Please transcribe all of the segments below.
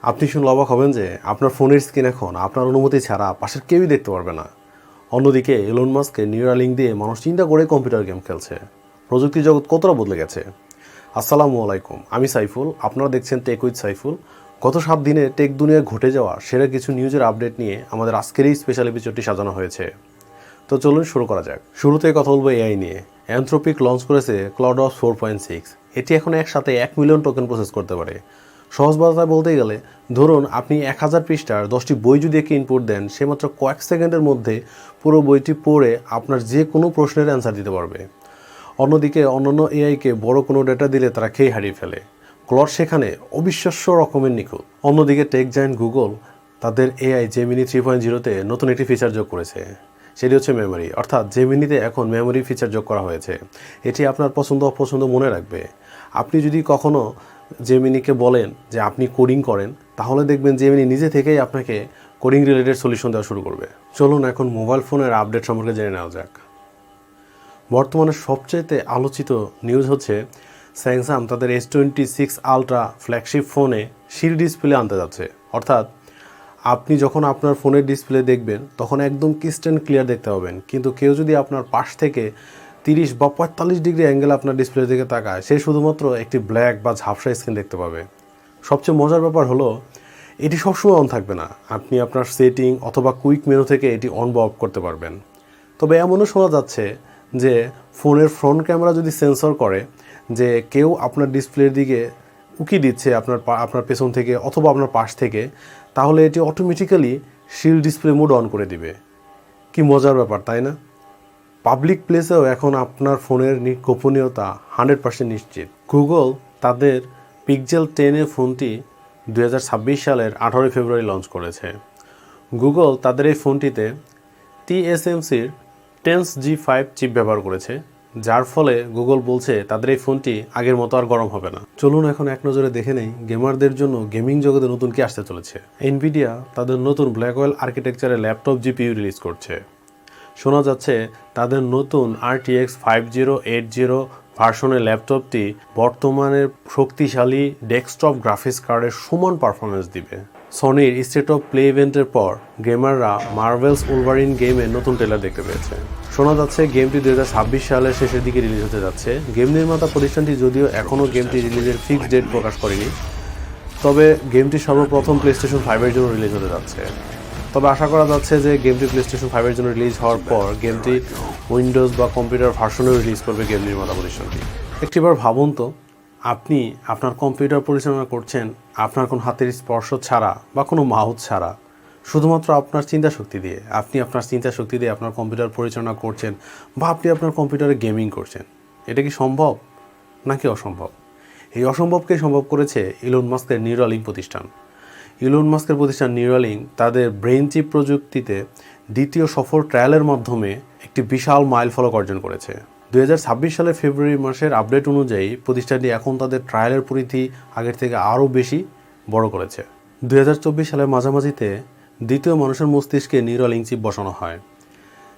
আপনি শুনলে অবাক হবেন যে আপনার ফোনের স্ক্রিন এখন আপনার অনুমতি ছাড়া পাশের কেউই দেখতে পারবে না। অন্যদিকে এলন মাস্কের নিউরালিঙ্ক দিয়ে মানুষ চিন্তা করে কম্পিউটার গেম খেলছে। প্রযুক্তি জগৎ কতটা বদলে গেছে। আসসালামু আলাইকুম, আমি সাইফুল, আপনারা দেখছেন টেক উইথ সাইফুল। গত 7 দিনে টেক দুনিয়ায় ঘটে যাওয়া সেরা কিছু নিউজের আপডেট নিয়ে আমাদের আজকের এই স্পেশাল এপিসোডটি সাজানো হয়েছে। তো চলুন শুরু করা যাক। শুরুতে কথা বলবো এআই নিয়ে। অ্যানথ্রোপিক লঞ্চ করেছে ক্লাউডওয়ার্কস 4.6। এটি এখন একসাথে 1 মিলিয়ন টোকেন প্রসেস করতে পারে। সহজ ভাষায় বলতে গেলে ধরুন আপনি 1000 পৃষ্ঠার 10টি বই যদি একে ইনপুট দেন, সে মাত্র কয়েক সেকেন্ডের মধ্যে পুরো বইটি পড়ে আপনার যে কোনো প্রশ্নের অ্যান্সার দিতে পারবে। অন্যদিকে অন্যান্য এআইকে বড় কোনো ডেটা দিলে তারা খেয়ে হারিয়ে ফেলে। ক্লড সেখানে অবিশ্বাস্য রকমের নিখুঁত। অন্যদিকে টেক জায়ান্ট গুগল তাদের এআই জেমিনি 3.0-তে নতুন একটি ফিচার যোগ করেছে। সেটি হচ্ছে মেমোরি। অর্থাৎ জেমিনিতে এখন মেমোরি ফিচার যোগ করা হয়েছে। এটি আপনার পছন্দ অপছন্দ মনে রাখবে। আপনি যদি কখনও জেমিনিকে বলেন যে আপনি কোডিং করেন, তাহলে দেখবেন জেমিনি নিজে থেকেই আপনাকে কোডিং রিলেটেড সলিউশন দেওয়া শুরু করবে। চলুন এখন মোবাইল ফোনের আপডেট সম্পর্কে জেনে নেওয়া যাক। বর্তমানে সবচেয়ে আলোচিত নিউজ হচ্ছে স্যামসাং তাদের S26 আলট্রা ফ্ল্যাগশিপ ফোনে শিল ডিসপ্লে আনতে যাচ্ছে। অর্থাৎ আপনি যখন আপনার ফোনের ডিসপ্লে দেখবেন তখন একদম ক্রিস্টাল ক্লিয়ার দেখতে পাবেন, কিন্তু কেউ যদি আপনার পাশ থেকে 30 বা 45 ডিগ্রি অ্যাঙ্গেল আপনার ডিসপ্লে দিকে তাকায়, সে শুধুমাত্র একটি ব্ল্যাক বা ঝাপসা স্ক্রিন দেখতে পাবে। সবচেয়ে মজার ব্যাপার হলো এটি সবসময় অন থাকবে না। আপনি আপনার সেটিং অথবা কুইক মেনু থেকে এটি অন বা অফ করতে পারবেন। তবে এমনও শোনা যাচ্ছে যে ফোনের ফ্রন্ট ক্যামেরা যদি সেন্সর করে যে কেউ আপনার ডিসপ্লের দিকে উকি দিচ্ছে আপনার পেছন থেকে অথবা আপনার পাশ থেকে, তাহলে এটি অটোমেটিক্যালি শিল ডিসপ্লে মোড অন করে দিবে। কি মজার ব্যাপার, তাই না? পাবলিক প্লেসেও এখন আপনার ফোনের গোপনীয়তা 100% নিশ্চিত। গুগল তাদের পিক্সেল 10 ফোনটি 2026 সালের 18 ফেব্রুয়ারি লঞ্চ করেছে। গুগল তাদের এই ফোনটিতে TSMCর Tensor-G5 চিপ ব্যবহার করেছে, যার ফলে গুগল বলছে তাদের এই ফোনটি আগের মতো আর গরম হবে না। চলুন এখন এক নজরে দেখে নেই গেমারদের জন্য গেমিং জগতে নতুন কি আসতে চলেছে। এনভিডিয়া তাদের নতুন ব্ল্যাকওয়েল আর্কিটেকচারে ল্যাপটপ জিপিইউ রিলিজ করছে। শোনা যাচ্ছে তাদের নতুন RTX 5080 ভার্সনের ল্যাপটপটি বর্তমানের শক্তিশালী ডেস্কটপ গ্রাফিক্স কার্ডের সমান পারফরমেন্স দিবে। সনির স্টেট অফ প্লে ইভেন্টের পর গেমাররা মার্ভেলস উলভারিন গেমের নতুন ট্রেলার দেখতে পেয়েছে। শোনা যাচ্ছে গেমটি 2026 সালের শেষের দিকে রিলিজ হতে যাচ্ছে। গেম নির্মাতা প্রতিষ্ঠানটি যদিও এখনও গেমটি রিলিজের ফিক্সড ডেট প্রকাশ করেনি, তবে গেমটি সর্বপ্রথম PlayStation 5-এর জন্য রিলিজ হতে যাচ্ছে। তবে আশা করা যাচ্ছে যে গেমটি PlayStation 5-এর জন্য রিলিজ হওয়ার পর গেমটি উইন্ডোজ বা কম্পিউটার ভার্সনেও রিলিজ করবে গেম নির্মাতা প্রতিষ্ঠানটি। একটিবার ভাবুন তো, আপনি আপনার কম্পিউটার পরিচালনা করছেন আপনার কোনো হাতের স্পর্শ ছাড়া বা কোনো মাউথ ছাড়া, শুধুমাত্র আপনার চিন্তা শক্তি দিয়ে। আপনি আপনার চিন্তা শক্তি দিয়ে আপনার কম্পিউটার পরিচালনা করছেন বা আপনি আপনার কম্পিউটারে গেমিং করছেন। এটা কি সম্ভব নাকি অসম্ভব? এই অসম্ভবকে সম্ভব করেছে ইলন মাস্কের নিউরালিঙ্ক প্রতিষ্ঠান। ইলন মাস্কের প্রতিষ্ঠান নিউরালিঙ্ক তাদের ব্রেইন চিপ প্রযুক্তিতে দ্বিতীয় সফল ট্রায়ালের মাধ্যমে একটি বিশাল মাইলফলক অর্জন করেছে। 2026 সালের ফেব্রুয়ারি মাসের আপডেট অনুযায়ী প্রতিষ্ঠানটি এখন তাদের ট্রায়ালের পরিধি আগের থেকে আরও বেশি বড় করেছে। 2024 সালের মাঝামাঝিতে দ্বিতীয় মানুষের মস্তিষ্কে নিউরালিঙ্ক চিপ বসানো হয়।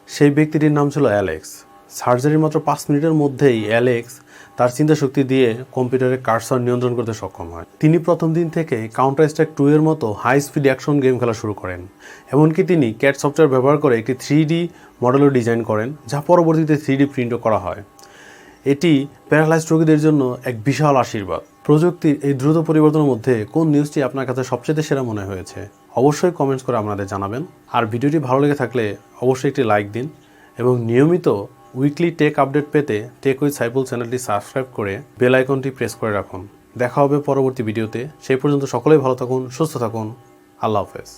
সেই ব্যক্তিটির নাম ছিল অ্যালেক্স। সার্জারির মাত্র 5 মিনিটের মধ্যেই অ্যালেক্স তার চিন্তা শক্তি দিয়ে কম্পিউটারের কার্সর নিয়ন্ত্রণ করতে সক্ষম হয়। তিনি প্রথম দিন থেকে কাউন্টার স্ট্রাইক 2 এর মতো হাই স্পিড অ্যাকশন গেম খেলা শুরু করেন। এমনকি তিনি ক্যাট সফটওয়্যার ব্যবহার করে একটি 3D মডেলও ডিজাইন করেন, যা পরবর্তীতে 3D প্রিন্টও করা হয়। এটি প্যারালাইজড রোগীদের জন্য এক বিশাল আশীর্বাদ। প্রযুক্তির এই দ্রুত পরিবর্তনের মধ্যে কোন নিউজটি আপনার কাছে সবচেয়ে সেরা মনে হয়েছে অবশ্যই কমেন্টস করে আমাদের জানাবেন। আর ভিডিওটি ভালো লেগে থাকলে অবশ্যই একটি লাইক দিন এবং নিয়মিত উইকলি টেক আপডেট পেতে টেক উইথ সাইফুল চ্যানেলটি সাবস্ক্রাইব করে বেল আইকনটি প্রেস করে রাখুন। দেখা হবে পরবর্তী ভিডিওতে। সেই পর্যন্ত সকলেই ভালো থাকুন, সুস্থ থাকুন। আল্লাহ হাফেজ।